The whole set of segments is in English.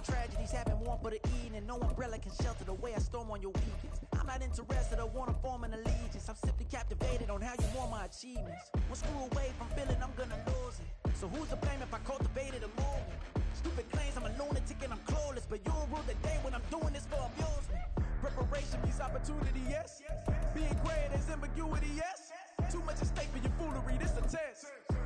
when tragedies happen, one for the evening. No umbrella can shelter the way I storm on your weekends. I'm not interested or want to form an allegiance. I'm simply captivated on how you more my achievements. One screw away from feeling I'm gonna lose it. So who's to blame if I cultivated a movement? Stupid claims I'm a lunatic and I'm clueless, but you don't rule the day when I'm doing this for amusement. Preparation means opportunity, yes. Being great is ambiguity, yes. Too much at stake for your foolery, this a test.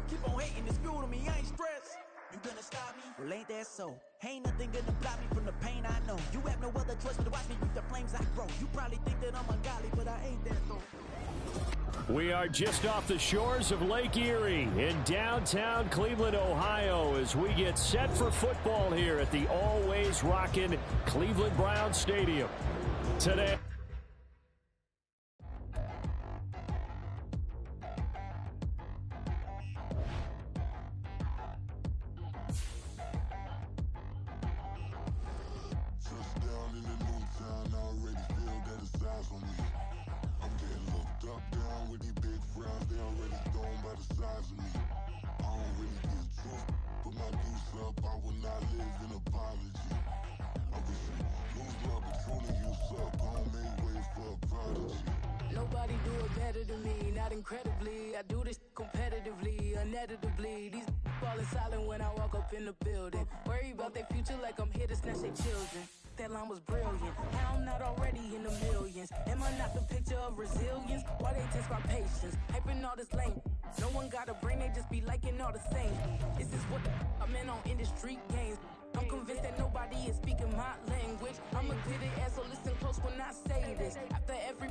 Keep on hating, it's fuel to me, I ain't stressed. You gonna stop me? Well, ain't that so? Ain't nothing gonna block me from the pain I know. You have no other choice but to watch me reap the flames I grow. You probably think that I'm ungodly, but I ain't that though. We are just off the shores of Lake Erie in downtown Cleveland, Ohio, as we get set for football here at the always rockin' Cleveland Browns Stadium. Today. Nobody do it better than me, not incredibly. I do this competitively, uneditably. These falling silent when I walk up in the building. Worry about their future like I'm here to snatch their children. That line was brilliant. How I'm not already in the millions. Am I not the picture of resilience? Why they test my patience? Hyping all this lame. No one got a brain, they just be liking all the same. This is what I'm in on industry games. I'm convinced that nobody is speaking my language. I'm a good ass, so listen close when I say this. After every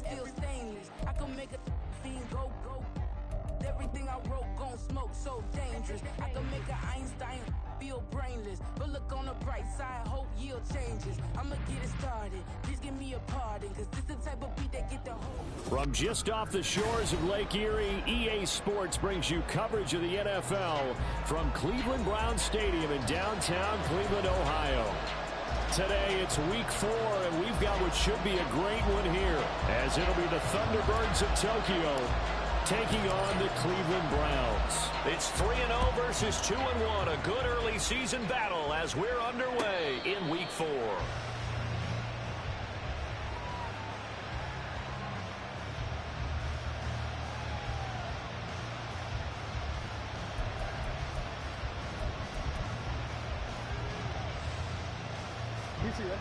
feel stainless. I can make a fiend go. Everything I wrote gon' smoke, so dangerous. I can make an Einstein feel brainless. But look on the bright side, hope yield changes. I'ma get it started. Please give me a pardon, cause this the type of beat that get the whole. From just off the shores of Lake Erie, EA Sports brings you coverage of the NFL from Cleveland Browns Stadium in downtown Cleveland, Ohio. Today it's week 4, and we've got what should be a great one here, as it'll be the Thunderbirds of Tokyo taking on the Cleveland Browns. It's 3-0 versus 2-1, a good early season battle as we're underway in week 4. You see that?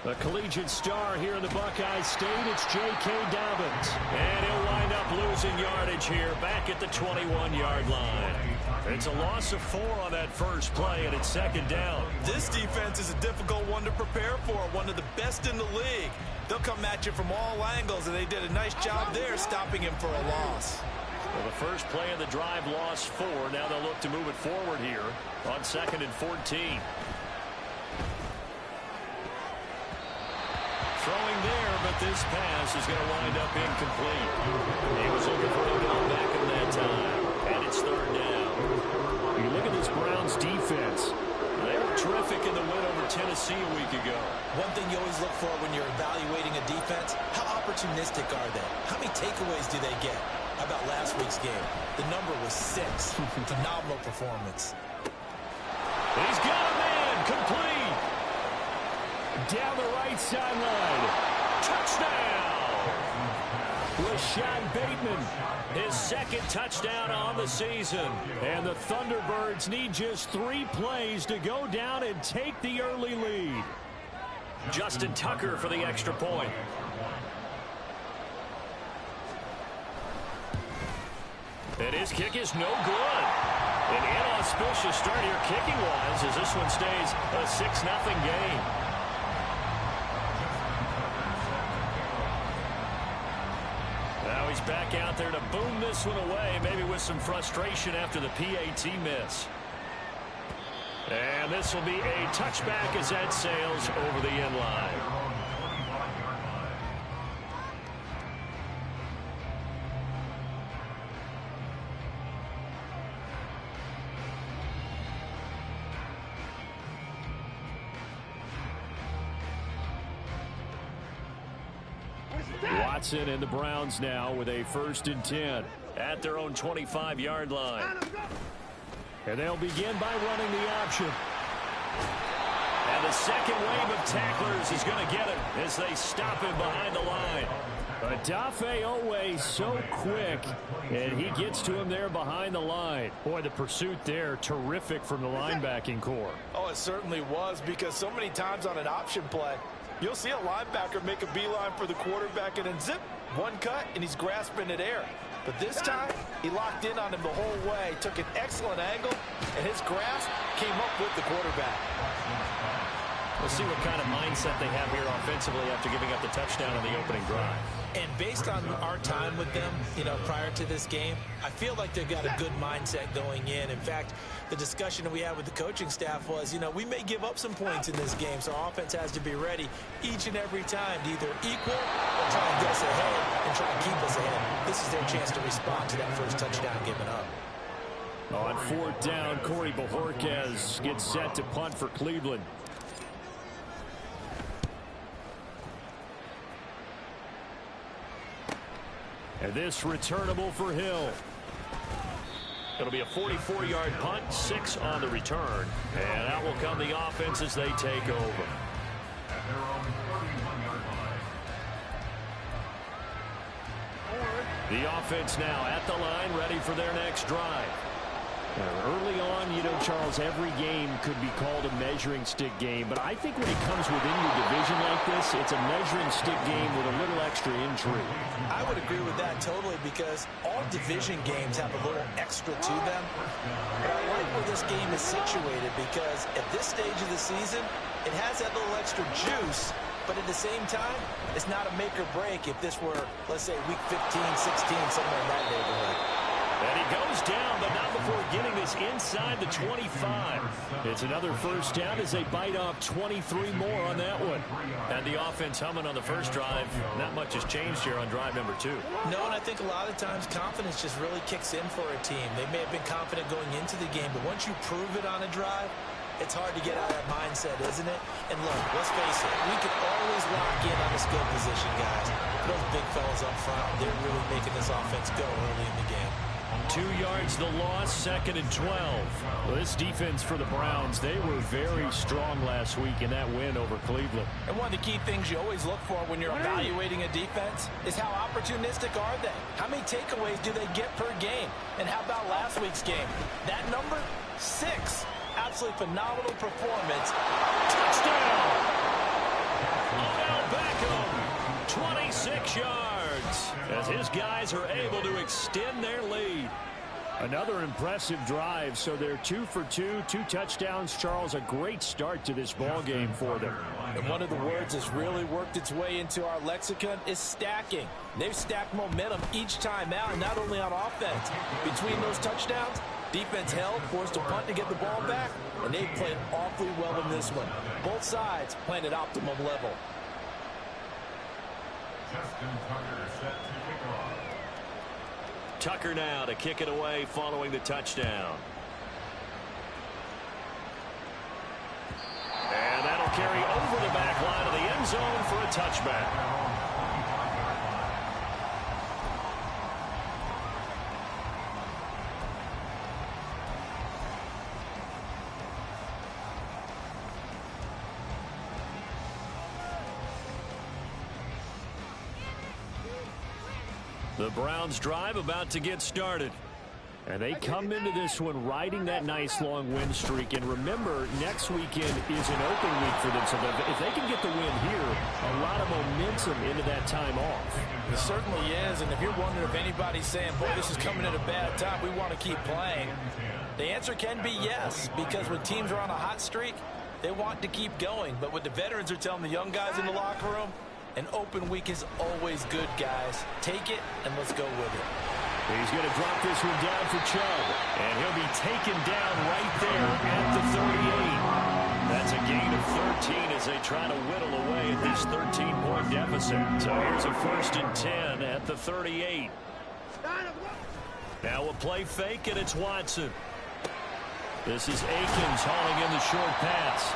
The collegiate star here in the Buckeye State, it's J.K. Dobbins. And he'll wind up losing yardage here back at the 21-yard line. It's a loss of 4 on that first play, and it's second down. This defense is a difficult one to prepare for, one of the best in the league. They'll come at you from all angles, and they did a nice job there stopping him for a loss. Well, the first play of the drive lost 4. Now they'll look to move it forward here on 2nd and 14. Throwing there, but this pass is going to wind up incomplete. He was looking for Odell Beckham that time, and it's third down. You look at this Browns defense. They were terrific in the win over Tennessee a week ago. One thing you always look for when you're evaluating a defense, how opportunistic are they? How many takeaways do they get? How about last week's game? The number was 6. Phenomenal performance. He's got a man, complete. Down the right sideline. Touchdown! Rashad Bateman, his second touchdown on the season. And the Thunderbirds need just 3 plays to go down and take the early lead. Justin Tucker for the extra point. And his kick is no good. An inauspicious start here kicking-wise as this one stays a 6-0 game. Now he's back out there to boom this one away, maybe with some frustration after the PAT miss. And this will be a touchback as that sails over the end line. Watson and the Browns now with a 1st and 10 at their own 25-yard line. And they'll begin by running the option. And the second wave of tacklers is going to get him as they stop him behind the line. Odafe Owe so quick, and he gets to him there behind the line. Boy, the pursuit there, terrific from the linebacking core. Oh, it certainly was, because so many times on an option play, you'll see a linebacker make a beeline for the quarterback and then zip, one cut, and he's grasping at air. But this time, he locked in on him the whole way, took an excellent angle, and his grasp came up with the quarterback. We'll see what kind of mindset they have here offensively after giving up the touchdown on the opening drive. And based on our time with them, prior to this game, I feel like they've got a good mindset going in. In fact, the discussion that we had with the coaching staff was, we may give up some points in this game, so our offense has to be ready each and every time to either equal or try and get us ahead and try and keep us ahead. This is their chance to respond to that first touchdown given up. On 4th down, Corey Bojorquez gets set to punt for Cleveland. And this returnable for Hill. It'll be a 44-yard punt, 6 on the return. And out will come the offense as they take over. The offense now at the line, ready for their next drive. Early on, Charles, every game could be called a measuring stick game, but I think when it comes within your division like this, it's a measuring stick game with a little extra intrigue. I would agree with that totally, because all division games have a little extra to them. But I like where this game is situated, because at this stage of the season, it has that little extra juice, but at the same time, it's not a make or break if this were, let's say, week 15, 16, somewhere in that neighborhood. And he goes down, but not before getting this inside the 25. It's another first down as they bite off 23 more on that one. And the offense humming on the first drive. Not much has changed here on drive number 2. No, and I think a lot of times confidence just really kicks in for a team. They may have been confident going into the game, but once you prove it on a drive, it's hard to get out of that mindset, isn't it? And look, let's face it, we can always lock in on a skill position, guys. Those big fellas up front, they're really making this offense go early in the game. 2 yards the loss, 2nd and 12. Well, this defense for the Browns, they were very strong last week in that win over Cleveland. And one of the key things you always look for when you're evaluating a defense is how opportunistic are they? How many takeaways do they get per game? And how about last week's game? That number, 6. Absolutely phenomenal performance. Touchdown! Odell Beckham, 26 yards, as his guys are able to extend their lead. Another impressive drive, so they're 2 for 2, 2 touchdowns. Charles, a great start to this ball game for them. And one of the words that's really worked its way into our lexicon is stacking. They've stacked momentum each time out, not only on offense. Between those touchdowns, defense held, forced a punt to get the ball back, and they've played awfully well in this one. Both sides playing at optimum level. Tucker now to kick it away following the touchdown. And that'll carry over the back line of the end zone for a touchback. The Browns drive about to get started. And they come into this one riding that nice long win streak. And remember, next weekend is an open week for them. So if they can get the win here, a lot of momentum into that time off. It certainly is. And if you're wondering if anybody's saying, boy, this is coming at a bad time, we want to keep playing, the answer can be yes. Because when teams are on a hot streak, they want to keep going. But what the veterans are telling the young guys in the locker room, an open week is always good, guys. Take it, and let's go with it. He's going to drop this one down for Chubb. And he'll be taken down right there at the 38. That's a gain of 13 as they try to whittle away at this 13-point deficit. So here's a 1st and 10 at the 38. Now a play fake, and it's Watson. This is Akins hauling in the short pass.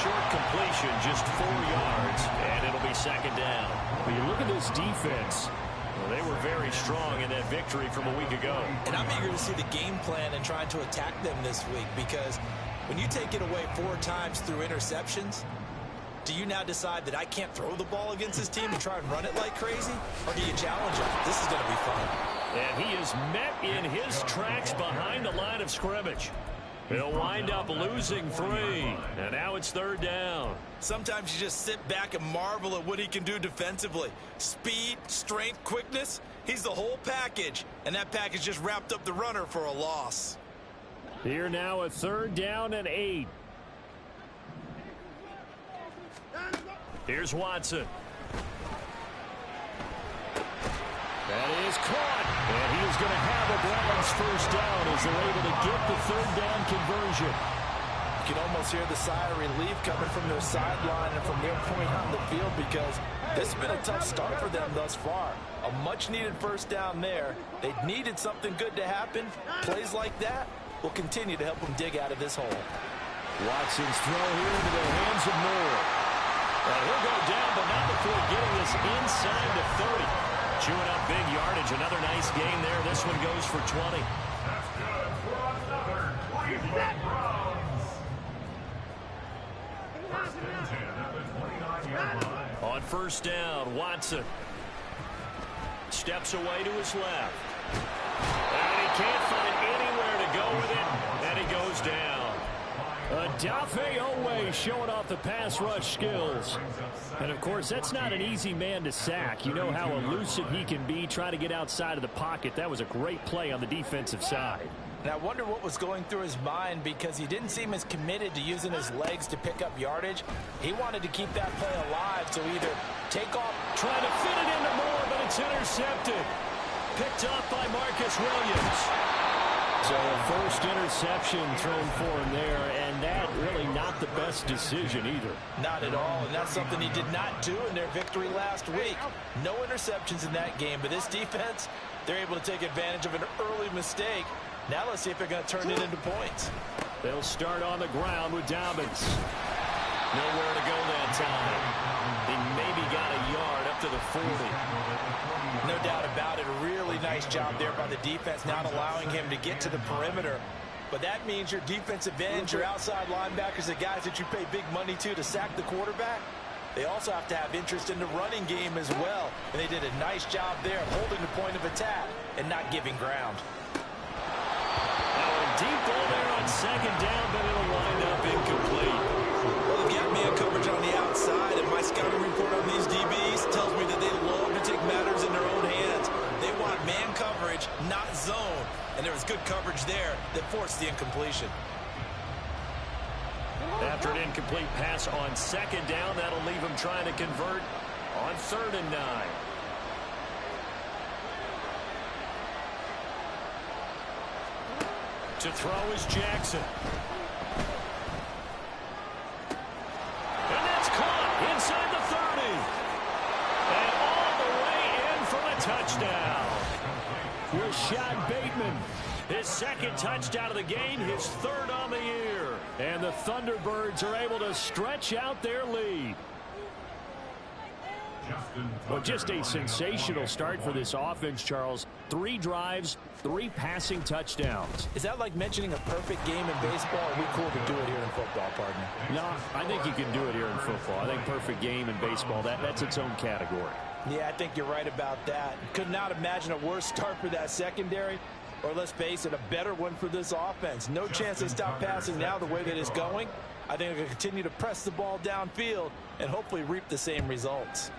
Short completion, just 4 yards, and it'll be second down. When you look at this defense, well, they were very strong in that victory from a week ago. And I'm eager to see the game plan and trying to attack them this week, because when you take it away 4 times through interceptions, do you now decide that I can't throw the ball against this team and try and run it like crazy? Or do you challenge them? This is going to be fun. And he is met in his tracks behind the line of scrimmage. He'll wind up losing 3, and now it's third down. Sometimes you just sit back and marvel at what he can do defensively. Speed, strength, quickness, he's the whole package, and that package just wrapped up the runner for a loss. Here now a third down and 8. Here's Watson. That is caught, and he is going to have a Browns first down as they're able to get the third down conversion. You can almost hear the sigh of relief coming from their sideline and from their point on the field, because this has been a tough start for them thus far. A much-needed first down there. They needed something good to happen. Plays like that will continue to help them dig out of this hole. Watson's throw here into the hands of Moore. And he'll go down, but not before getting this inside the 30. Chewing up big yardage. Another nice gain there. This one goes for 20. That's good for another 21 Browns. First and 10 at the 29-yard line. On first down, Watson steps away to his left. And he can't find anywhere to go with it. And he goes down. Odafe Oweh showing off the pass rush skills. And, of course, that's not an easy man to sack. You know how elusive he can be, trying to get outside of the pocket. That was a great play on the defensive side. And I wonder what was going through his mind, because he didn't seem as committed to using his legs to pick up yardage. He wanted to keep that play alive, so either take off. Trying to fit it into Moore, but it's intercepted. Picked up by Marcus Williams. So a first interception thrown for him there, and that really not the best decision either. Not at all, and that's something he did not do in their victory last week. No interceptions in that game, but this defense, they're able to take advantage of an early mistake. Now let's see if they're going to turn it into points. They'll start on the ground with Dobbins. Nowhere to go that time. He maybe got a yard up to the 40. No doubt about it. A really nice job there by the defense, not allowing him to get to the perimeter. But that means your defensive ends, your outside linebackers, the guys that you pay big money to sack the quarterback, they also have to have interest in the running game as well. And they did a nice job there of holding the point of attack and not giving ground. Now a deep ball there on second down, but it'll wind up incomplete. Well, they've got man coverage on the outside, and my scouting report on these DBs tells me that they love to take matters in their own hands. They want man coverage, not zone. And there was good coverage there that forced the incompletion. After an incomplete pass on second down, that'll leave him trying to convert on 3rd and 9. To throw is Jackson. And that's caught inside the 30. And all the way in for a touchdown. Rashad Bateman, his 2nd touchdown of the game, his 3rd on the year. And the Thunderbirds are able to stretch out their lead. Well, just a sensational start for this offense, Charles. 3 drives, 3 passing touchdowns. Is that like mentioning a perfect game in baseball? Are we cool to do it here in football, partner? No, I think you can do it here in football. I think perfect game in baseball, that's its own category. Yeah, I think you're right about that. Could not imagine a worse start for that secondary, or let's face it, a better one for this offense. No chance they stop passing now the way that it's going. I think they're going to continue to press the ball downfield and hopefully reap the same results.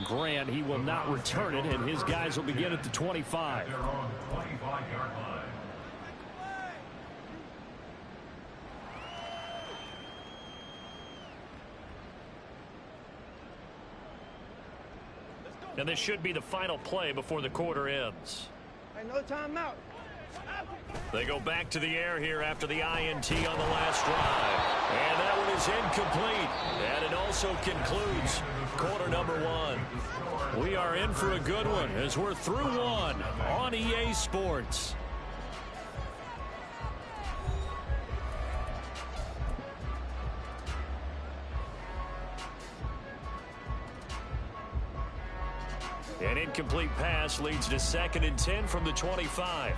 Grant, he will not return it, and his guys will begin at the 25. They're on the 25-yard line. And this should be the final play before the quarter ends. Hey, no timeout. They go back to the air here after the INT on the last drive. And that one is incomplete. And it also concludes quarter number one. We are in for a good one as we're through one on EA Sports. An incomplete pass leads to 2nd and 10 from the 25.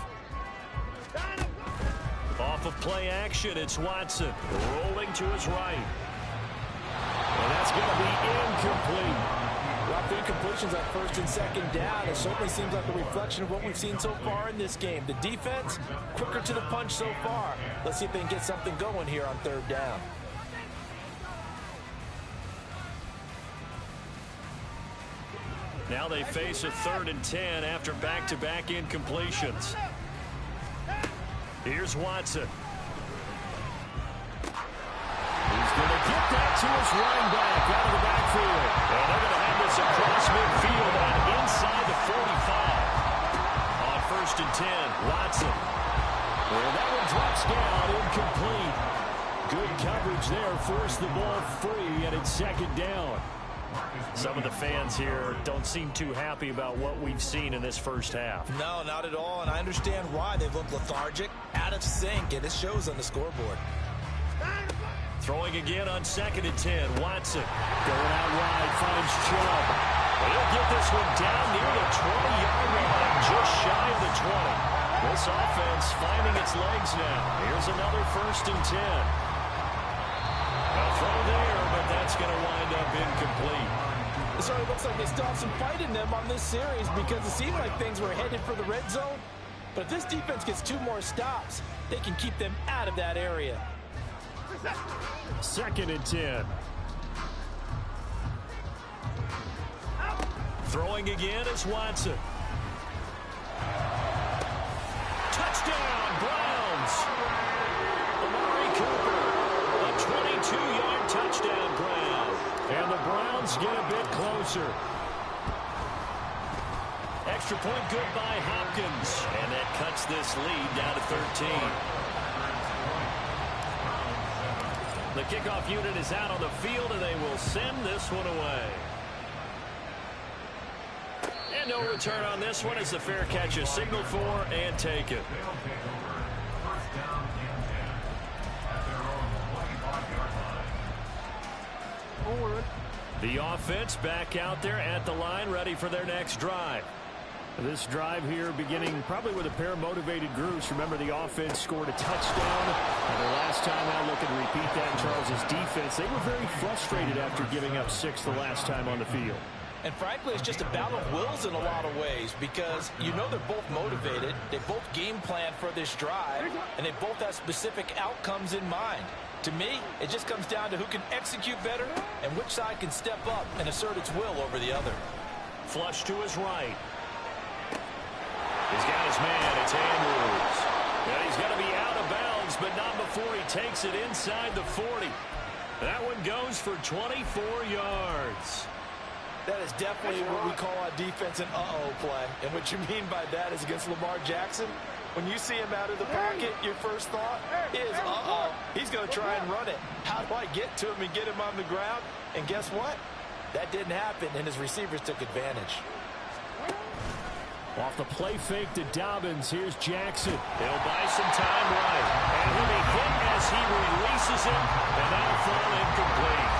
Off of play action, it's Watson rolling to his right. And that's going to be incomplete. Well, the incompletions on 1st and 2nd down, it certainly seems like a reflection of what we've seen so far in this game. The defense, quicker to the punch so far. Let's see if they can get something going here on 3rd down. Now they face a 3rd and 10 after back-to-back incompletions. Here's Watson. He's going to get that to his running back out of the backfield. And they're going to have this across midfield and inside the 45. On 1st and 10, Watson. Well, that one drops down, incomplete. Good coverage there, forced the ball free, and it's 2nd down. Some of the fans here don't seem too happy about what we've seen in this first half. No, not at all, and I understand why. They look lethargic, out of sync, and it shows on the scoreboard. Throwing again on 2nd and 10. Watson going out wide, finds Chubb. He'll get this one down near the 20-yard line, just shy of the 20. This offense finding its legs now. Here's another 1st and 10. A throw there, but that's going to wind up incomplete. It certainly looks like they still have some fight in them on this series because it seemed like things were headed for the red zone. But if this defense gets 2 more stops, they can keep them out of that area. 2nd and 10. Throwing again is Watson. Touchdown, Browns! Amari Cooper, a 22-yard touchdown grab. And the Browns get a bit closer. Extra point good by Hopkins. And that cuts this lead down to 13. The kickoff unit is out on the field, and they will send this one away. And no return on this one as the fair catch is signaled for and taken. The offense back out there at the line, ready for their next drive. This drive here beginning probably with a pair of motivated groups. Remember, the offense scored a touchdown. And the last time out, looking to repeat that in Charles's defense, they were very frustrated after giving up 6 the last time on the field. And frankly, it's just a battle of wills in a lot of ways because you know they're both motivated. They both game plan for this drive, and they both have specific outcomes in mind. To me, it just comes down to who can execute better and which side can step up and assert its will over the other. Flush to his right. He's got his man. It's Andrews. And he's going to be out of bounds, but not before he takes it inside the 40. That one goes for 24 yards. That is definitely what we call on defense an uh-oh play. And what you mean by that is against Lamar Jackson, when you see him out of the pocket, your first thought is, uh-oh, he's going to try and run it. How do I get to him and get him on the ground? And guess what? That didn't happen, and his receivers took advantage. Off the play fake to Dobbins, here's Jackson. He'll buy some time right. And he'll be hit as he releases it, and that'll fall incomplete.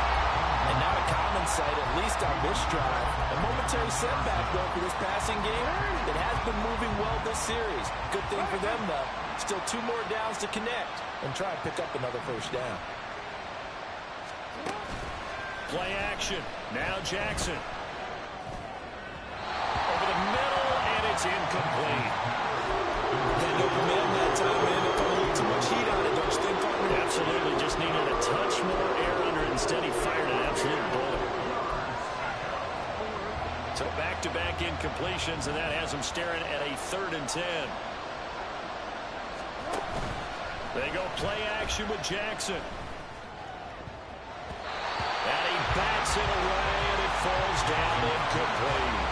And not a common sight, at least on this drive. A momentary setback, though, for this passing game. It has been moving well this series. Good thing for them, though. Still 2 more downs to connect and try and pick up another 1st down. Play action. Now Jackson. Over the middle, and it's incomplete. Had no command that time, man. It put a little too much heat on it, don't you think, partner? Absolutely. Just needed a touch more air under it. Instead, he fired an absolute bullet. So back-to-back incompletions, and that has him staring at a 3rd and 10. They go play action with Jackson. And he bats it away, and it falls down incomplete.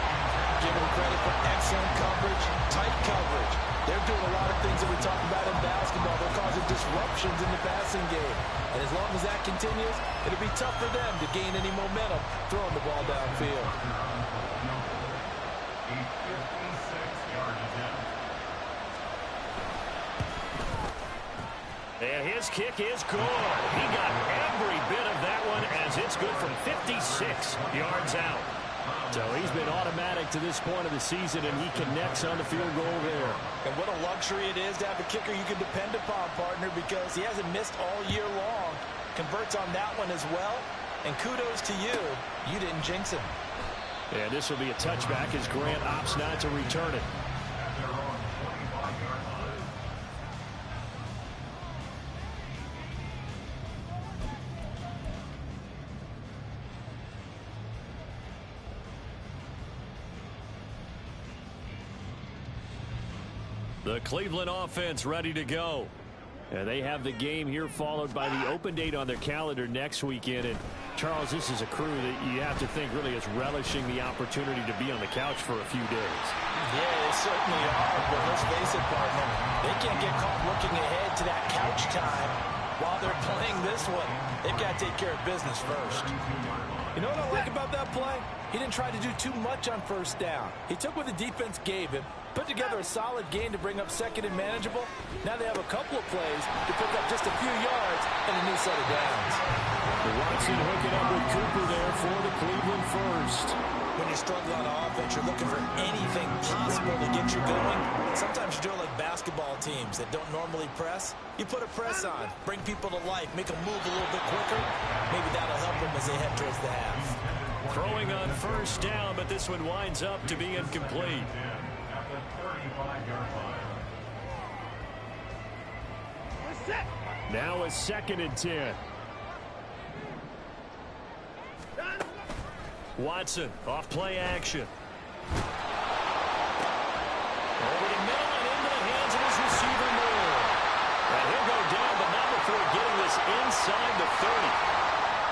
give them credit for excellent coverage, tight coverage. They're doing a lot of things that we talk about in basketball. They're causing disruptions in the passing game. And as long as that continues, it'll be tough for them to gain any momentum throwing the ball downfield. And his kick is good. He got every bit of that one as it's good from 56 yards out. So he's been automatic to this point of the season, and he connects on the field goal there. And what a luxury it is to have a kicker you can depend upon, partner, because he hasn't missed all year long. Converts on that one as well. And kudos to you. You didn't jinx him. And this will be a touchback as Grant opts not to return it. The Cleveland offense ready to go. And they have the game here followed by the open date on their calendar next weekend. And Charles, this is a crew that you have to think really is relishing the opportunity to be on the couch for a few days. Yeah, they certainly are. But let's face it, partner, they can't get caught looking ahead to that couch time while they're playing this one. They've got to take care of business first. You know what I like about that play? He didn't try to do too much on first down. He took what the defense gave him, put together a solid gain to bring up second and manageable. Now they have a couple of plays to pick up just a few yards and a new set of downs. Watson hooking up with Cooper there for the Cleveland first. When you're struggling on offense, you're looking for anything possible to get you going. Sometimes you do it like basketball teams that don't normally press. You put a press on, bring people to life, make them move a little bit quicker. Maybe that'll help them as they head towards the half. Throwing on first down, but this one winds up to be incomplete. Now a 2nd and 10. Watson off play action. Over the middle and into the hands of his receiver Moore. And he'll go down, but not before getting this inside the 30.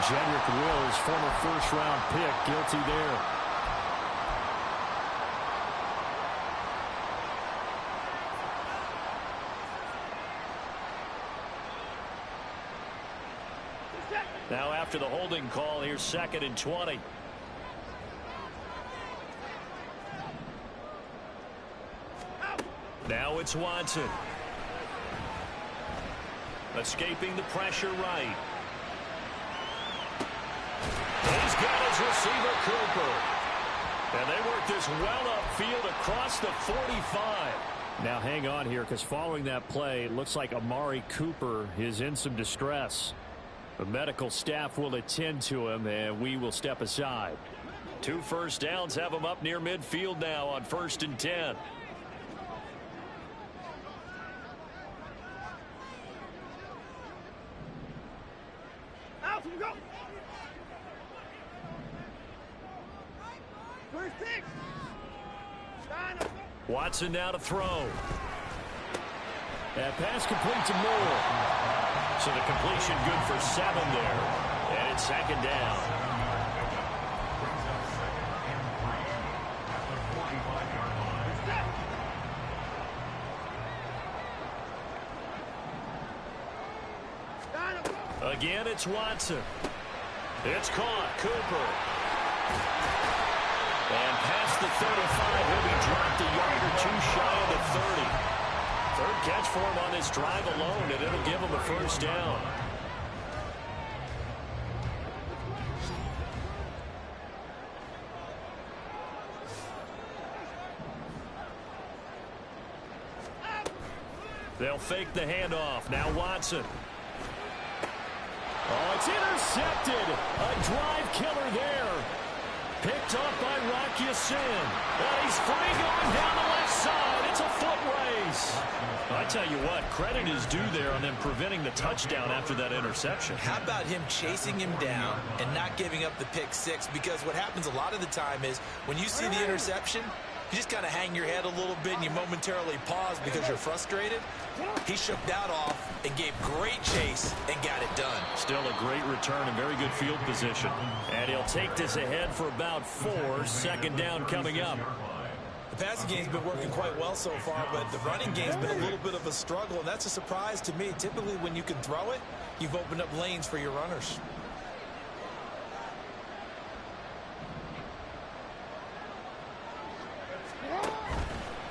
Jedrick Wills, former first-round pick, guilty there. Now after the holding call, here's 2nd and 20. Now it's Watson. Escaping the pressure right. He's got his receiver Cooper. And they work this well upfield across the 45. Now hang on here, because following that play, it looks like Amari Cooper is in some distress. The medical staff will attend to him, and we will step aside. 2 first downs have him up near midfield now on 1st and 10. Watson now to throw. That pass complete to Moore. So the completion good for 7 there. And it's 2nd down. Again, it's Watson. It's caught. Cooper. And past the 35, he'll be dropped a yard or 2 shy of the 30. 3rd catch for him on this drive alone, and it'll give him a first down. They'll fake the handoff. Now Watson. Oh, it's intercepted. A drive killer there. Picked up by Rock Ya-Sin. And he's free going down the left side. It's a foot race. I tell you what, credit is due there on them preventing the touchdown after that interception. How about him chasing him down and not giving up the pick 6? Because what happens a lot of the time is when you see the interception, you just kind of hang your head a little bit and you momentarily pause because you're frustrated. He shook that off and gave great chase and got it done. Still a great return and very good field position. And he'll take this ahead for about 4. 2nd down coming up. The passing game's been working quite well so far, but the running game's been a little bit of a struggle, and that's a surprise to me. Typically, when you can throw it, you've opened up lanes for your runners.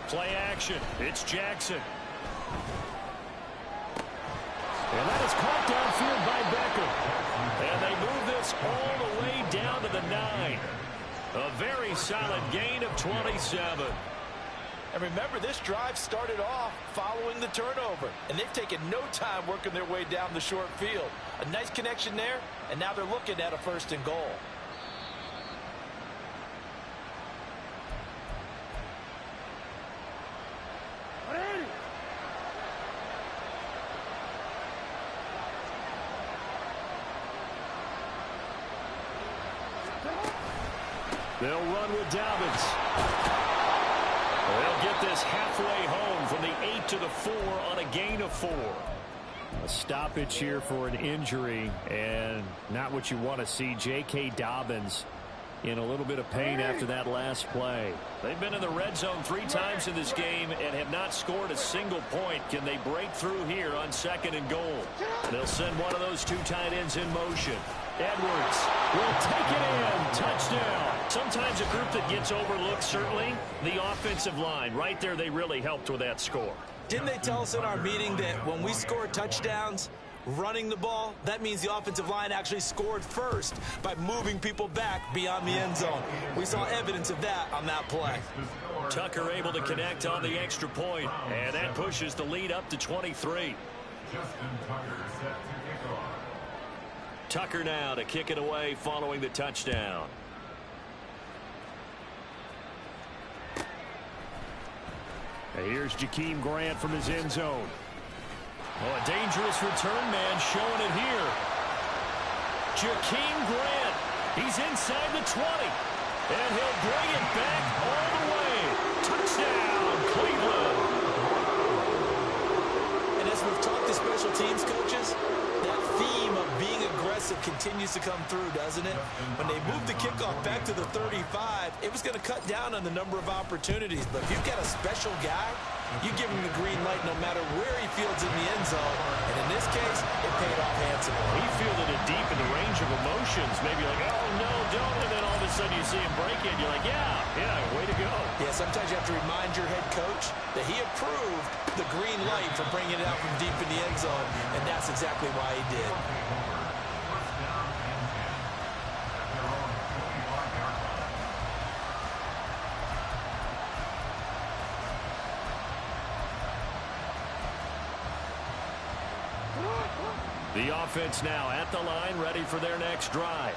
Play action. It's Jackson. And that is caught downfield by Beckham. And they move this all the way down to the 9. A very solid gain of 27. And remember, this drive started off following the turnover, and they've taken no time working their way down the short field. A nice connection there, and now they're looking at a 1st and goal. They'll run with Dobbins. They'll get this halfway home from the 8 to the 4 on a gain of 4. A stoppage here for an injury, and not what you want to see. J.K. Dobbins in a little bit of pain after that last play. They've been in the red zone 3 times in this game and have not scored a single point. Can they break through here on 2nd and goal? They'll send one of those 2 tight ends in motion. Edwards will take it in. Touchdown. Sometimes a group that gets overlooked, certainly the offensive line. Right there, they really helped with that score. Didn't they tell us in our meeting that when we score touchdowns running the ball, that means the offensive line actually scored first by moving people back beyond the end zone? We saw evidence of that on that play. Tucker able to connect on the extra point, and that pushes the lead up to 23. Tucker now to kick it away following the touchdown. And here's Jakeem Grant from his end zone. Oh, a dangerous return man showing it here. Jakeem Grant. He's inside the 20. And he'll bring it back all the way. Touchdown, Cleveland. And as we've talked to special teams coaches, that theme of being aggressive continues to come through, doesn't it? When they moved the kickoff back to the 35, it was going to cut down on the number of opportunities. But if you've got a special guy, you give him the green light no matter where he fields in the end zone. And in this case, it paid off handsomely. He fielded it deep in the range of emotions. Maybe like, oh, no, don't. And then all of a sudden you see him break it. You're like, yeah, way to go. Yeah, sometimes you have to remind your head coach that he approved the green light for bringing it out from deep in the end zone. And that's exactly why he did. The offense now at the line, ready for their next drive.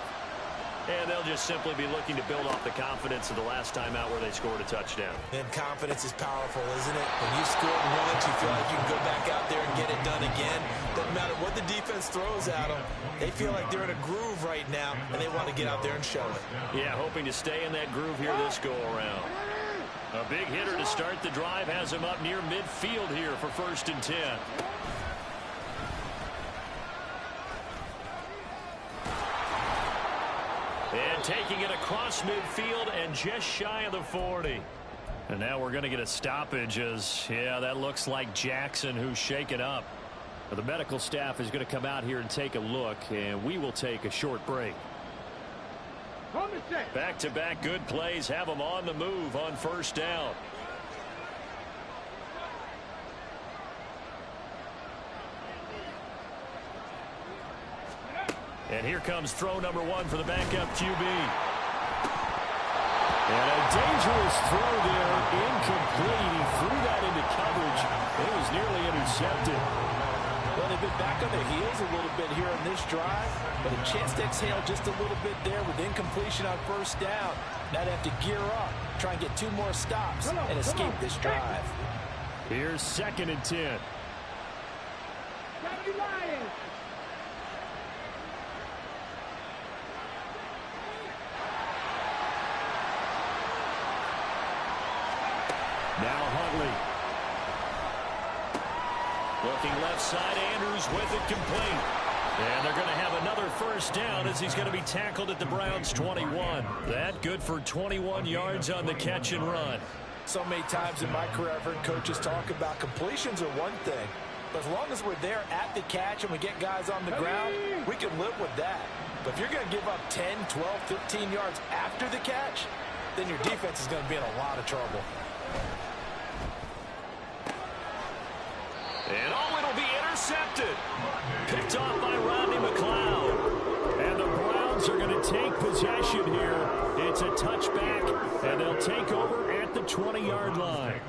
And they'll just simply be looking to build off the confidence of the last time out where they scored a touchdown. And confidence is powerful, isn't it? When you scored once, you feel like you can go back out there and get it done again. Doesn't matter what the defense throws at them. They feel like they're in a groove right now, and they want to get out there and show it. Yeah, hoping to stay in that groove here this go-around. A big hitter to start the drive has him up near midfield here for 1st and 10. And taking it across midfield and just shy of the 40. And now we're going to get a stoppage as, yeah, that looks like Jackson who's shaken up. Well, the medical staff is going to come out here and take a look, and we will take a short break. Back-to-back good plays have them on the move on 1st down. And here comes throw number 1 for the backup QB. And a dangerous throw there, incomplete. He threw that into coverage. It was nearly intercepted. Well, they've been back on their heels a little bit here on this drive, but a chance to exhale just a little bit there with incompletion on 1st down. Now they have to gear up, try and get 2 more stops and escape this drive. Here's 2nd and 10. Now Huntley. Looking left side, Andrews with it complete. And they're going to have another 1st down as he's going to be tackled at the Browns' 21. That good for 21 yards on the catch and run. So many times in my career, I've heard coaches talk about completions are one thing. But as long as we're there at the catch and we get guys on the ground, we can live with that. But if you're going to give up 10, 12, 15 yards after the catch, then your defense is going to be in a lot of trouble. And it'll be intercepted. Picked off by Rodney McLeod. And the Browns are going to take possession here. It's a touchback, and they'll take over at the 20-yard line.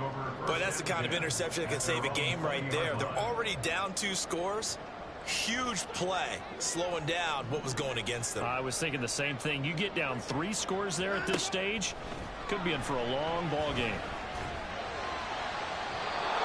Boy, that's the kind of interception that can save a game right there. They're already down 2 scores. Huge play, slowing down what was going against them. I was thinking the same thing. You get down 3 scores there at this stage, could be in for a long ball game.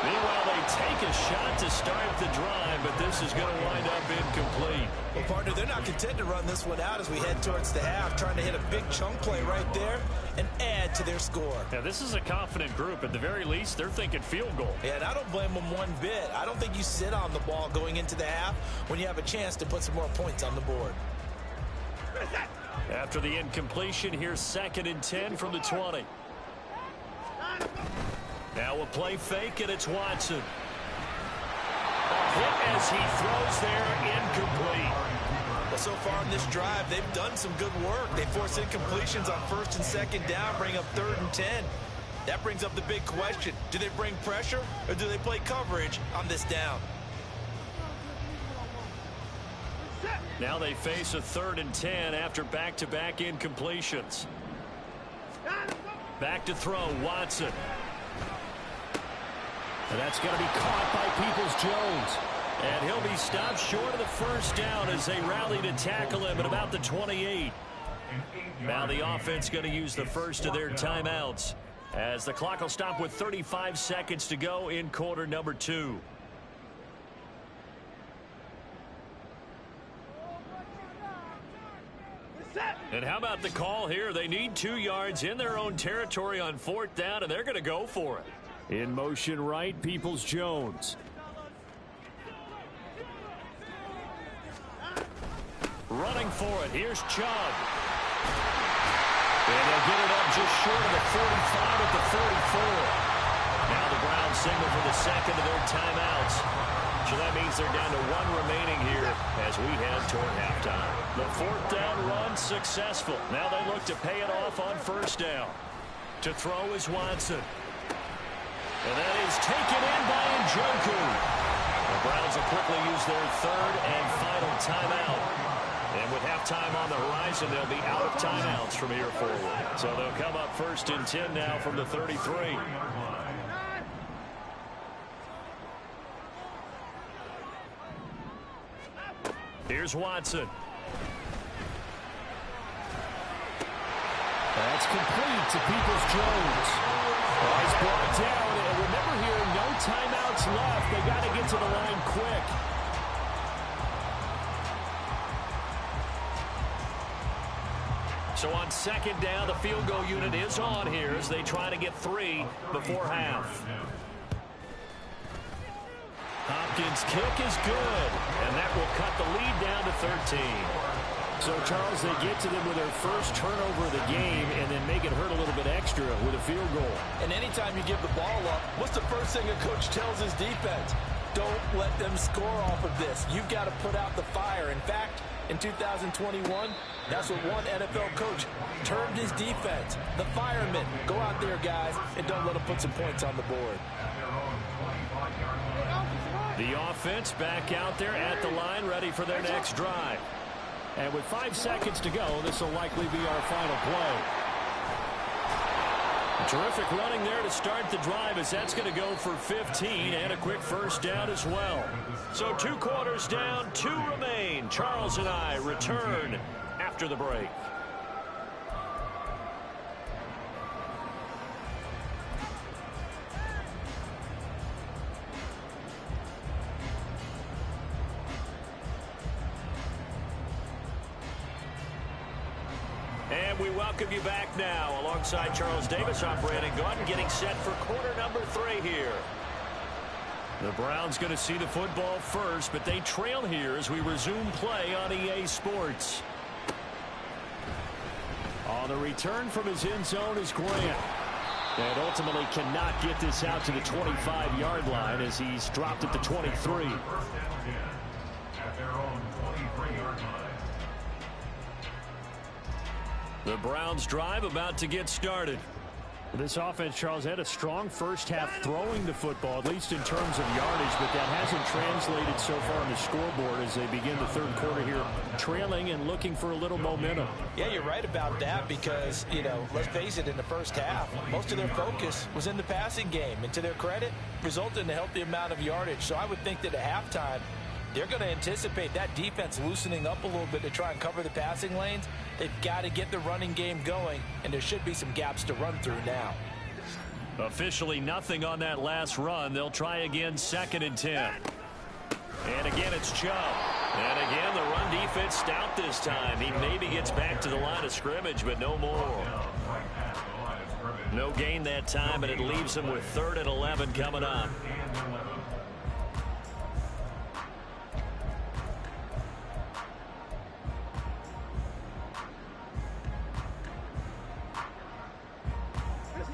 Meanwhile, they take a shot to start the drive, but this is going to wind up incomplete. Well, partner, they're not content to run this one out as we head towards the half, trying to hit a big chunk play right there and add to their score. Yeah, this is a confident group. At the very least, they're thinking field goal. Yeah, and I don't blame them one bit. I don't think you sit on the ball going into the half when you have a chance to put some more points on the board. After the incompletion, here's 2nd and 10 from the 20. Now a play fake, and it's Watson. A hit as he throws there, incomplete. Well, so far in this drive, they've done some good work. They force incompletions on 1st and 2nd down, bring up 3rd and 10. That brings up the big question. Do they bring pressure, or do they play coverage on this down? Now they face a 3rd and 10 after back-to-back incompletions. Back to throw, Watson. And that's going to be caught by Peoples-Jones. And he'll be stopped short of the 1st down as they rally to tackle him at about the 28. Now the offense going to use the first of their timeouts as the clock will stop with 35 seconds to go in quarter number 2. And how about the call here? They need 2 yards in their own territory on 4th down, and they're going to go for it. In motion right, Peoples-Jones. Running for it. Here's Chubb. And they'll get it up just short of the 45 at the 44. Now the Browns signal for the 2nd of their timeouts. So that means they're down to 1 remaining here as we head toward halftime. The 4th down run successful. Now they look to pay it off on 1st down. To throw is Watson. And that is taken in by Njoku. The Browns will quickly use their 3rd and final timeout. And with halftime on the horizon, they'll be out of timeouts from here forward. So they'll come up 1st and 10 now from the 33. Here's Watson. That's complete to Peoples-Jones. He's brought down, and remember here, no timeouts left. They got to get to the line quick. So on 2nd down, the field goal unit is on here as they try to get 3 before half. Hopkins' kick is good, and that will cut the lead down to 13. So, Charles, they get to them with their first turnover of the game and then make it hurt a little bit extra with a field goal. And anytime you give the ball up, what's the first thing a coach tells his defense? Don't let them score off of this. You've got to put out the fire. In fact, in 2021, that's what one NFL coach termed his defense. The firemen. Go out there, guys, and don't let them put some points on the board. The offense back out there at the line, ready for their next drive. And with 5 seconds to go, this will likely be our final play. Terrific running there to start the drive as that's going to go for 15 and a quick 1st down as well. So 2 quarters down, 2 remain. Charles and I return after the break. And we welcome you back now. Alongside Charles Davis, I'm Brandon Gunn, getting set for quarter number 3 here. The Browns going to see the football first, but they trail here as we resume play on EA Sports. On the return from his end zone is Grant. And ultimately cannot get this out to the 25-yard line as he's dropped at the 23. First down again at their own 23-yard line. The Browns drive about to get started. This offense, Charles, had a strong first half throwing the football, at least in terms of yardage, but that hasn't translated so far on the scoreboard as they begin the third quarter here, trailing and looking for a little momentum. Yeah, you're right about that because, let's face it, in the first half, most of their focus was in the passing game. And to their credit, resulted in a healthy amount of yardage. So I would think that at halftime, they're going to anticipate that defense loosening up a little bit to try and cover the passing lanes. They've got to get the running game going, and there should be some gaps to run through now. Officially nothing on that last run. They'll try again, 2nd and 10. And again, it's Chubb. And again, the run defense stout this time. He maybe gets back to the line of scrimmage, but no more. No gain that time, and it leaves him with 3rd and 11 coming up.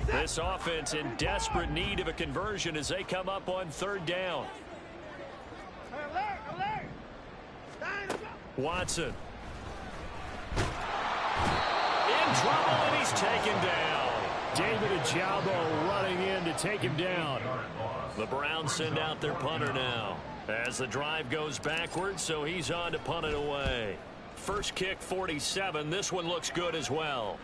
This offense in desperate need of a conversion as they come up on 3rd down. Watson. In trouble, and he's taken down. David Ojabo running in to take him down. The Browns send out their punter now as the drive goes backwards, so he's on to punt it away. First kick, 47. This one looks good as well.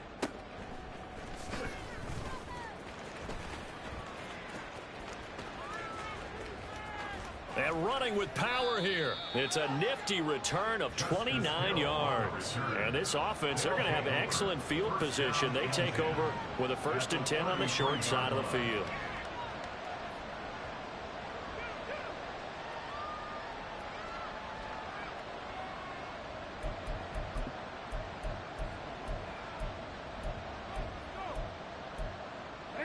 And running with power here. It's a nifty return of 29 yards. And this offense, they're going to have excellent field position. They take over with a 1st and 10 on the short side of the field.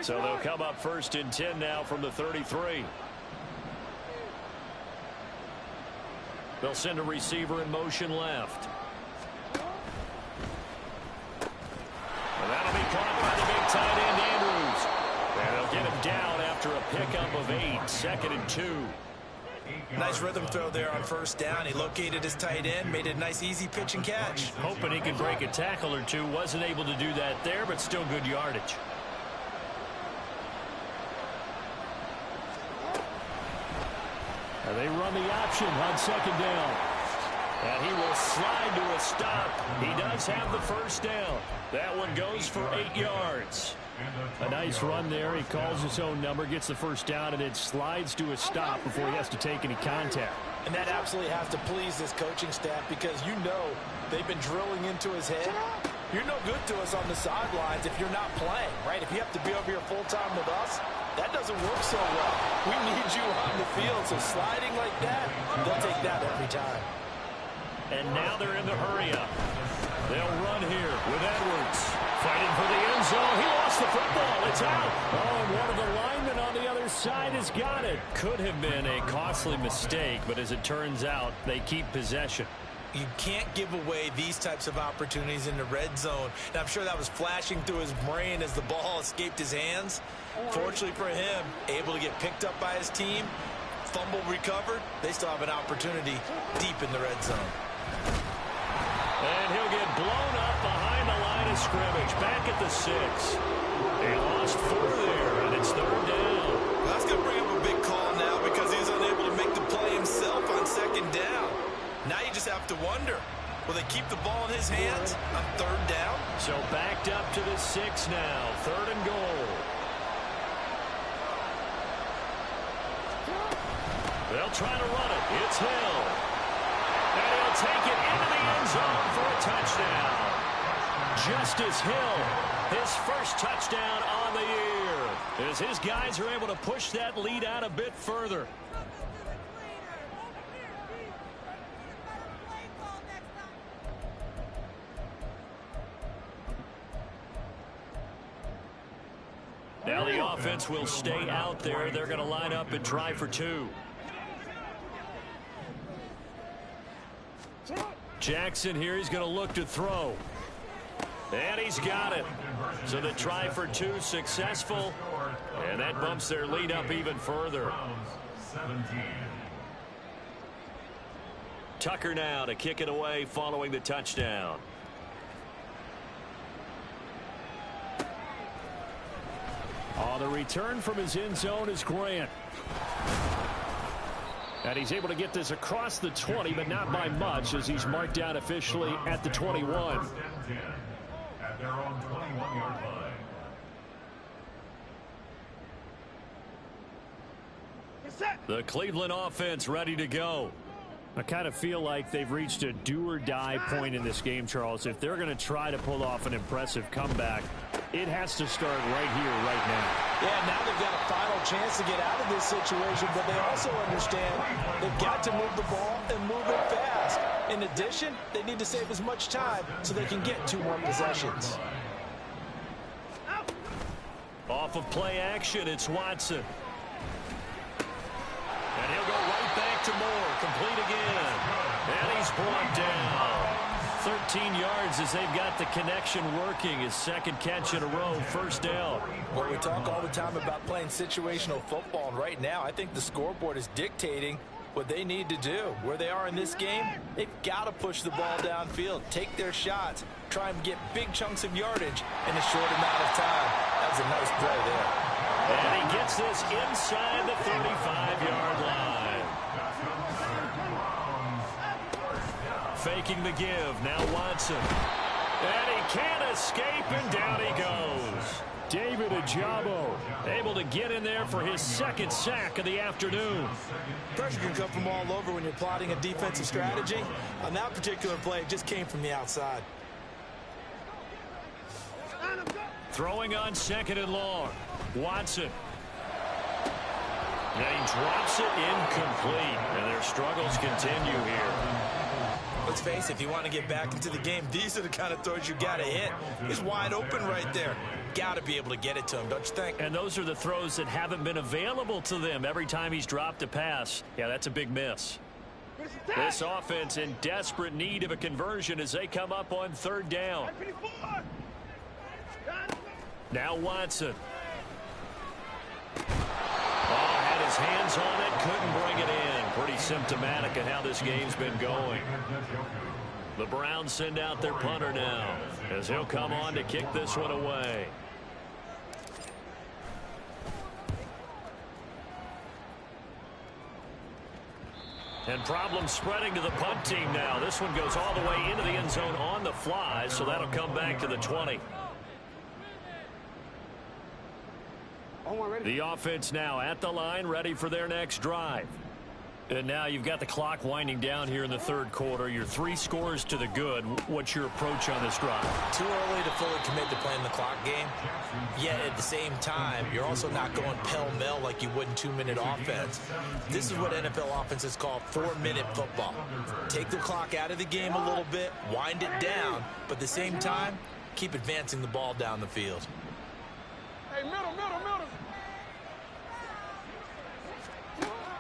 So they'll come up 1st and 10 now from the 33. They'll send a receiver in motion left. And that'll be caught by the big tight end, Andrews. And they'll get him down after a pickup of 8, 2nd and 2. Nice rhythm throw there on 1st down. He located his tight end, made it a nice easy pitch and catch. Hoping he could break a tackle or two. Wasn't able to do that there, but still good yardage. And they run the option on 2nd down. And he will slide to a stop. He does have the 1st down. That one goes for 8 yards. A nice run there. He calls his own number, gets the 1st down, and then slides to a stop before he has to take any contact. And that absolutely has to please this coaching staff because they've been drilling into his head. You're no good to us on the sidelines if you're not playing, right? If you have to be over here full-time with us, that doesn't work so well. We need you on the field, so sliding like that, they'll take that every time. And now they're in the hurry-up. They'll run here with Edwards. Fighting for the end zone. He lost the football. It's out. Oh, and one of the linemen on the other side has got it. Could have been a costly mistake, but as it turns out, they keep possession. You can't give away these types of opportunities in the red zone. And I'm sure that was flashing through his brain as the ball escaped his hands. Fortunately for him, able to get picked up by his team, fumble recovered. They still have an opportunity deep in the red zone. And he'll get blown up behind the line of scrimmage. Back at the 6. They lost 4 there, and it's 3rd down. Well, that's going to bring up a big call now because he's unable to make the play himself on 2nd down. Now you just have to wonder, will they keep the ball in his hands on 3rd down? So backed up to the 6 now. 3rd and goal. They'll try to run it. It's Hill. And he'll take it into the end zone for a touchdown. Justice Hill, his 1st touchdown on the year. As his guys are able to push that lead out a bit further. Now the offense will stay out there. They're going to line up and try for 2. Jackson here, he's going to look to throw. And he's got it. So the try for two successful. And that bumps their lead up even further. Tucker now to kick it away following the touchdown. On the return from his end zone is Grant. And he's able to get this across the 20, but not by much, as he's marked down officially at the 21. At their own 21-yard line. The Cleveland offense ready to go. I kind of feel like they've reached a do-or-die point in this game, Charles. If they're going to try to pull off an impressive comeback, it has to start right here, right now. Yeah, now they've got a final chance to get out of this situation, but they also understand they've got to move the ball and move it fast. In addition, they need to save as much time so they can get 2 more possessions. Off of play action, it's Watson. And he'll go right back to Moore. Complete again. And he's brought down. 13 yards as they've got the connection working. His second catch in a row, first down. Well, we talk all the time about playing situational football, and right now I think the scoreboard is dictating what they need to do. Where they are in this game, they've got to push the ball downfield, take their shots, try and get big chunks of yardage in a short amount of time. That was a nice play there. And he gets this inside the 35-yard line. Faking the give. Now Watson. And he can't escape, and down he goes. David Ajabo able to get in there for his second sack of the afternoon. Pressure can come from all over when you're plotting a defensive strategy. On that particular play, it just came from the outside. Throwing on second and long. Watson. And he drops it incomplete. And their struggles continue here. Let's face it, if you want to get back into the game, these are the kind of throws you got to hit. He's wide open right there. Got to be able to get it to him, don't you think? And those are the throws that haven't been available to them every time he's dropped a pass. Yeah, that's a big miss. This offense in desperate need of a conversion as they come up on third down. Now Watson. Oh, had his hands on it, couldn't bring it in. Pretty symptomatic of how this game's been going. The Browns send out their punter now as he'll come on to kick this one away. And problems spreading to the punt team now. This one goes all the way into the end zone on the fly, so that'll come back to the 20. The offense now at the line, ready for their next drive. And now you've got the clock winding down here in the third quarter. Your 3 scores to the good. What's your approach on this drive? Too early to fully commit to playing the clock game. Yet at the same time, you're also not going pell-mell like you would in 2-minute offense. This is what NFL offenses call 4-minute football. Take the clock out of the game a little bit, wind it down, but at the same time, keep advancing the ball down the field. Hey, middle.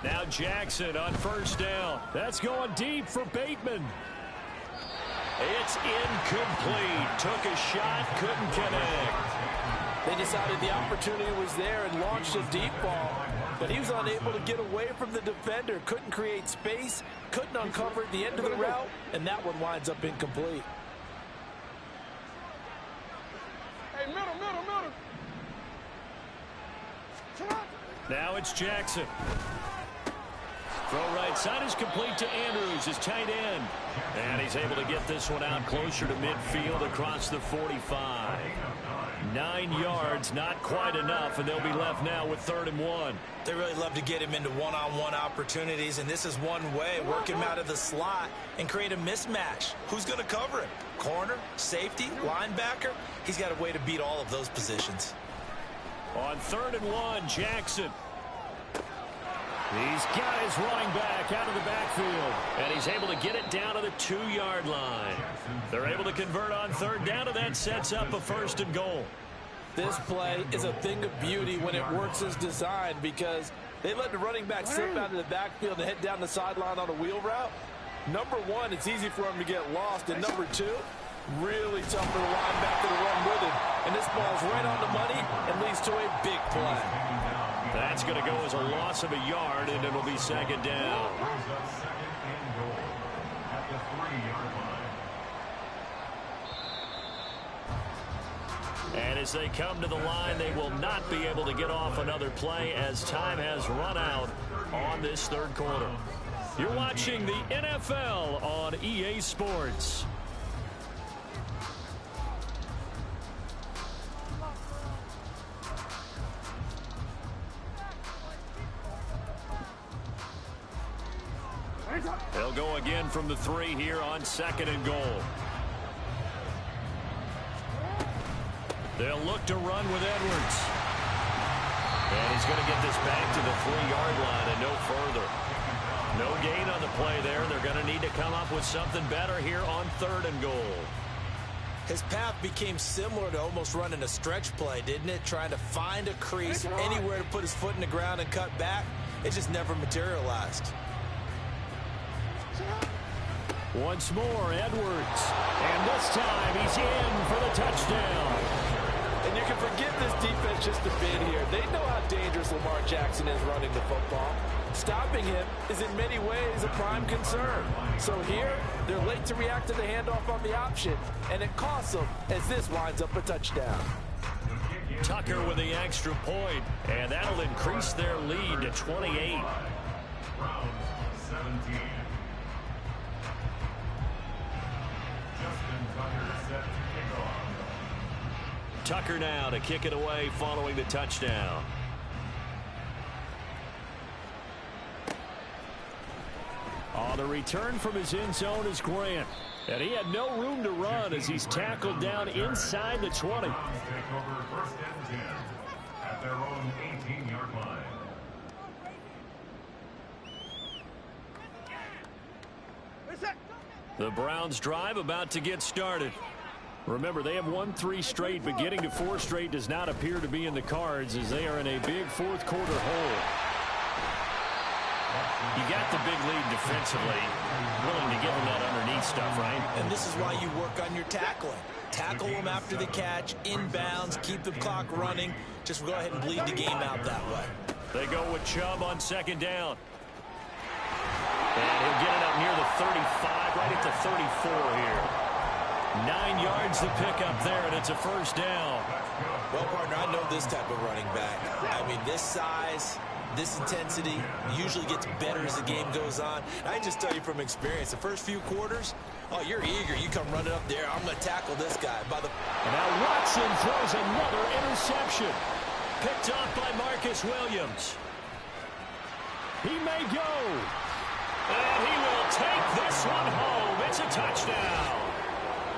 Now Jackson on first down. That's going deep for Bateman. It's incomplete. Took a shot, couldn't connect. They decided the opportunity was there and launched a deep ball, but he was unable to get away from the defender. Couldn't create space, couldn't uncover at the end of the route, and that one winds up incomplete. Hey, middle. Now it's Jackson. Throw right side is complete to Andrews, his tight end. And he's able to get this one out closer to midfield across the 45. 9 yards, not quite enough, and they'll be left now with 3rd and 1. They really love to get him into one-on-one opportunities, and this is one way. Work him out of the slot and create a mismatch. Who's going to cover him? Corner, safety, linebacker? He's got a way to beat all of those positions. On 3rd and 1, Jackson. He's got his running back out of the backfield, and he's able to get it down to the 2-yard line. They're able to convert on 3rd down, and that sets up a 1st and goal. This play is a thing of beauty when it works as designed because they let the running back slip out of the backfield and head down the sideline on a wheel route. Number one, it's easy for him to get lost, and number two, Really tough for the linebacker to run with it. And this ball's right on the money and leads to a big play. That's going to go as a loss of a yard, and it'll be second down. And as they come to the line, they will not be able to get off another play as time has run out on this third quarter. You're watching the NFL on EA Sports. They'll go again from the 3 here on 2nd and goal. They'll look to run with Edwards. And he's going to get this back to the 3-yard line and no further. No gain on the play there. They're going to need to come up with something better here on 3rd and goal. His path became similar to almost running a stretch play, didn't it? Trying to find a crease, anywhere to put his foot in the ground and cut back. It just never materialized. Once more, Edwards. And this time he's in for the touchdown. And you can forgive this defense just a bit here. They know how dangerous Lamar Jackson is running the football. Stopping him is in many ways a prime concern. So here, they're late to react to the handoff on the option, and it costs them as this winds up a touchdown. Tucker with the extra point, and that'll increase their lead to 28. Browns 17. Tucker now to kick it away following the touchdown. On the return from his end zone is Grant. And he had no room to run as he's tackled down inside the 20. Take over 1st and 10 at their own 18-yard line. The Browns drive about to get started. Remember, they have won 3 straight, but getting to 4 straight does not appear to be in the cards as they are in a big 4th quarter hole. You got the big lead defensively, willing to give them that underneath stuff, right? And this is why you work on your tackling. Tackle them after the catch, inbounds, keep the clock running. Just go ahead and bleed the game out that way. They go with Chubb on 2nd down. And he'll get it up near the 35, right at the 34 here. 9 yards to pick up there, and it's a 1st down. Well, partner, I know this type of running back. I mean, this size, this intensity usually gets better as the game goes on. I just tell you from experience, the first few quarters, oh, you're eager. You come running up there. I'm going to tackle this guy. And now Watson throws another interception. Picked off by Marcus Williams. He may go. And he will take this one home. It's a touchdown.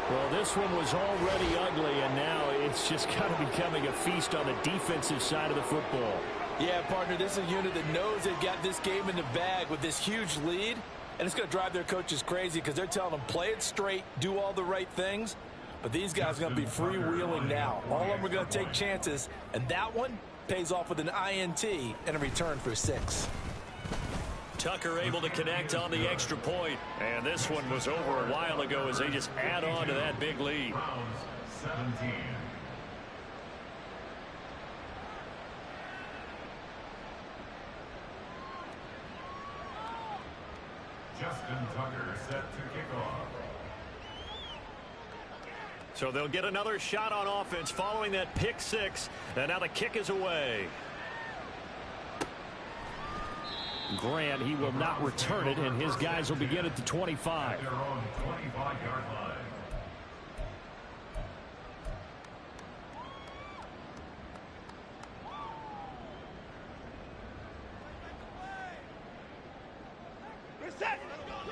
Well, this one was already ugly, and now it's just kind of becoming a feast on the defensive side of the football. Yeah, partner, this is a unit that knows they've got this game in the bag with this huge lead, and it's going to drive their coaches crazy because they're telling them play it straight, do all the right things, but these guys are going to be freewheeling now. All of them are going to take chances, and that one pays off with an INT and a return for 6. Tucker able to connect on the extra point. And this one was over a while ago as they just add on to that big lead. Browns 17. Justin Tucker set to kick off. So they'll get another shot on offense following that pick 6. And now the kick is away. Grant, he will not return it, and his guys will begin at the 25. Their own 25-yard line.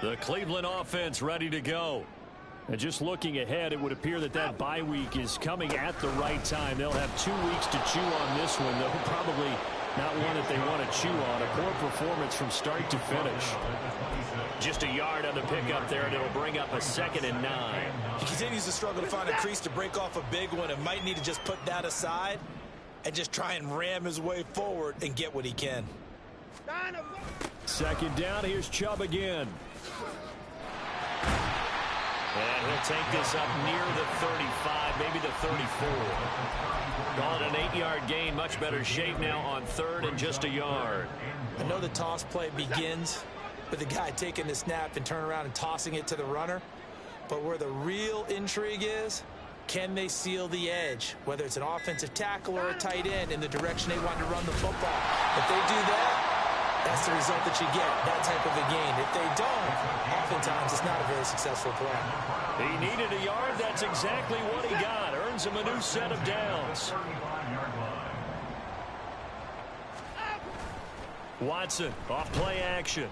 The Cleveland offense ready to go. And just looking ahead, it would appear that that bye week is coming at the right time. They'll have 2 weeks to chew on this one, though probably not one that they want to chew on. A poor performance from start to finish. Just a yard on the pickup there, and it'll bring up a 2nd and 9. He continues to struggle to find a crease to break off a big one and might need to just put that aside and just try and ram his way forward and get what he can. 2nd down, here's Chubb again. And he'll take this up near the 35, maybe the 34. Call it an 8-yard gain. Much better shape now on 3rd and just a yard. I know the toss play begins with the guy taking the snap and turn around and tossing it to the runner. But where the real intrigue is, can they seal the edge, whether it's an offensive tackle or a tight end, in the direction they want to run the football? If they do that, that's the result that you get, that type of a gain. If they don't, oftentimes it's not a very successful play. He needed a yard. That's exactly what he got. Earns him a new set of downs. Watson off play action.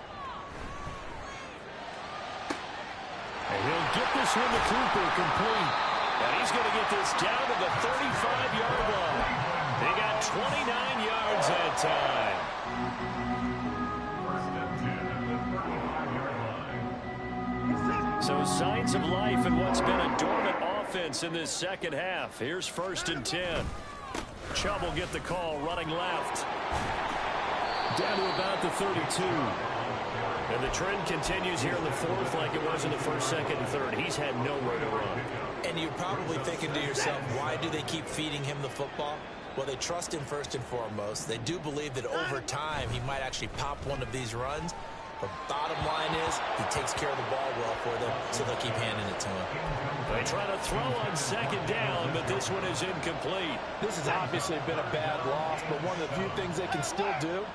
And he'll get this one to Cooper complete. And he's going to get this down to the 35-yard line. They got 29 yards that time. So signs of life in what's been a dormant offense in this second half. Here's 1st and 10. Chubb will get the call running left. Down to about the 32. And the trend continues here in the 4th like it was in the 1st, 2nd, and 3rd. He's had nowhere to run. And you're probably thinking to yourself, why do they keep feeding him the football? Well, they trust him first and foremost. They do believe that over time he might actually pop one of these runs. But bottom line is he takes care of the ball well for them, so they'll keep handing it to him. They try to throw on 2nd down, but this one is incomplete. This has obviously been a bad loss, but one of the few things they can still do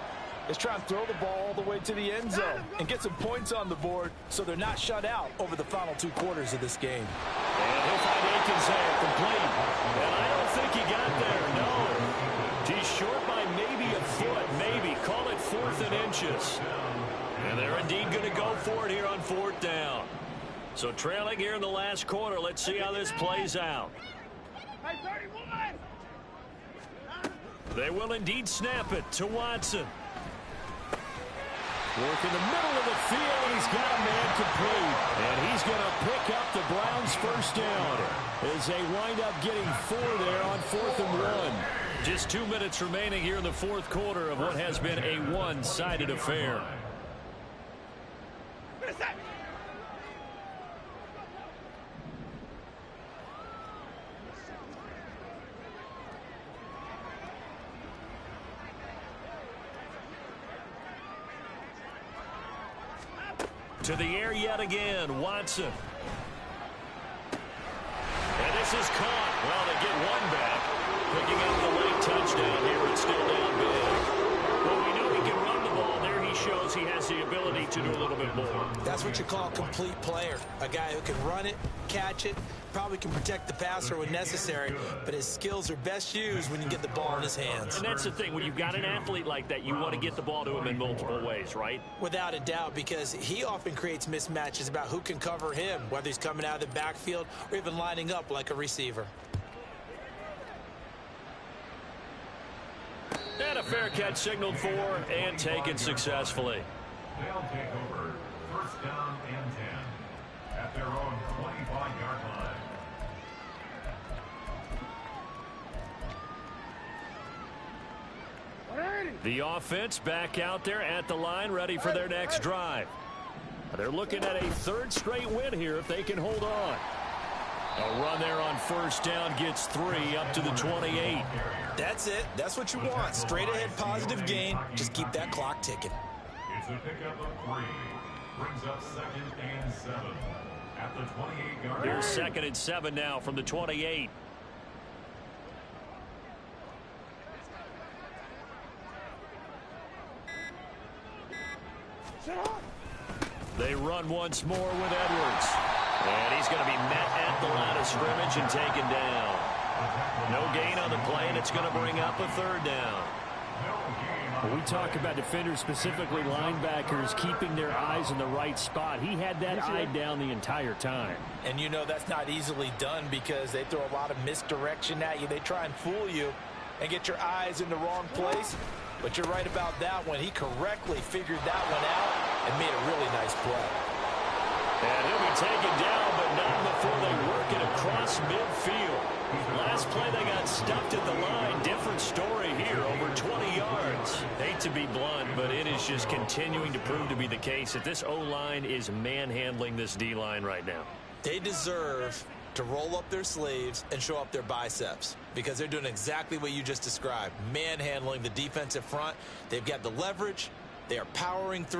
is try and throw the ball all the way to the end zone and get some points on the board so they're not shut out over the final 2 quarters of this game. And he'll find Akins there, complete. And I don't think he got there, no. He's short by maybe a foot, maybe. Call it 4th and inches. And they're indeed going to go for it here on 4th down. So trailing here in the last quarter. Let's see how this plays out. They will indeed snap it to Watson. Work in the middle of the field, and he's got a man complete. And he's going to pick up the Browns' 1st down as they wind up getting 4 there on 4th and 1. Just 2 minutes remaining here in the 4th quarter of what has been a one-sided affair. To the air yet again, Watson. And this is caught. Well, they get one back. Picking up the late touchdown here. It's still down big. Well, we know he can run the ball. There he shows he has the ability to do a little bit more. That's what you call a complete player. A guy who can run it, catch it, probably can protect the passer when necessary, but his skills are best used when you get the ball in his hands. And that's the thing. When you've got an athlete like that, you want to get the ball to him in multiple ways, right? Without a doubt, because he often creates mismatches about who can cover him, whether he's coming out of the backfield or even lining up like a receiver. And a fair catch signaled for and taken successfully. They'll take over 1st down and 10 at their own 25-yard line. The offense back out there at the line, ready for their next drive. They're looking at a 3rd straight win here if they can hold on. A run there on 1st down gets 3 up to the 28. That's it. That's what you want. Straight ahead positive gain. Just keep that clock ticking. It's a pickup of 3. Brings up 2nd and 7 at the 28-yard line. Here's 2nd and 7 now from the 28. They run once more with Edwards. And he's going to be met at the line of scrimmage and taken down. No gain on the play, and it's going to bring up a 3rd down. When we talk about defenders, specifically linebackers, keeping their eyes in the right spot, he had that eye down the entire time. And you know that's not easily done because they throw a lot of misdirection at you. They try and fool you and get your eyes in the wrong place. But you're right about that one. He correctly figured that one out and made a really nice play. And he'll be taken down, but not before they work it across midfield. Last play they got stuffed at the line. Different story here, over 20 yards. Hate to be blunt, but it is just continuing to prove to be the case that this O-line is manhandling this D-line right now. They deserve to roll up their sleeves and show up their biceps because they're doing exactly what you just described, manhandling the defensive front. They've got the leverage. They are powering through.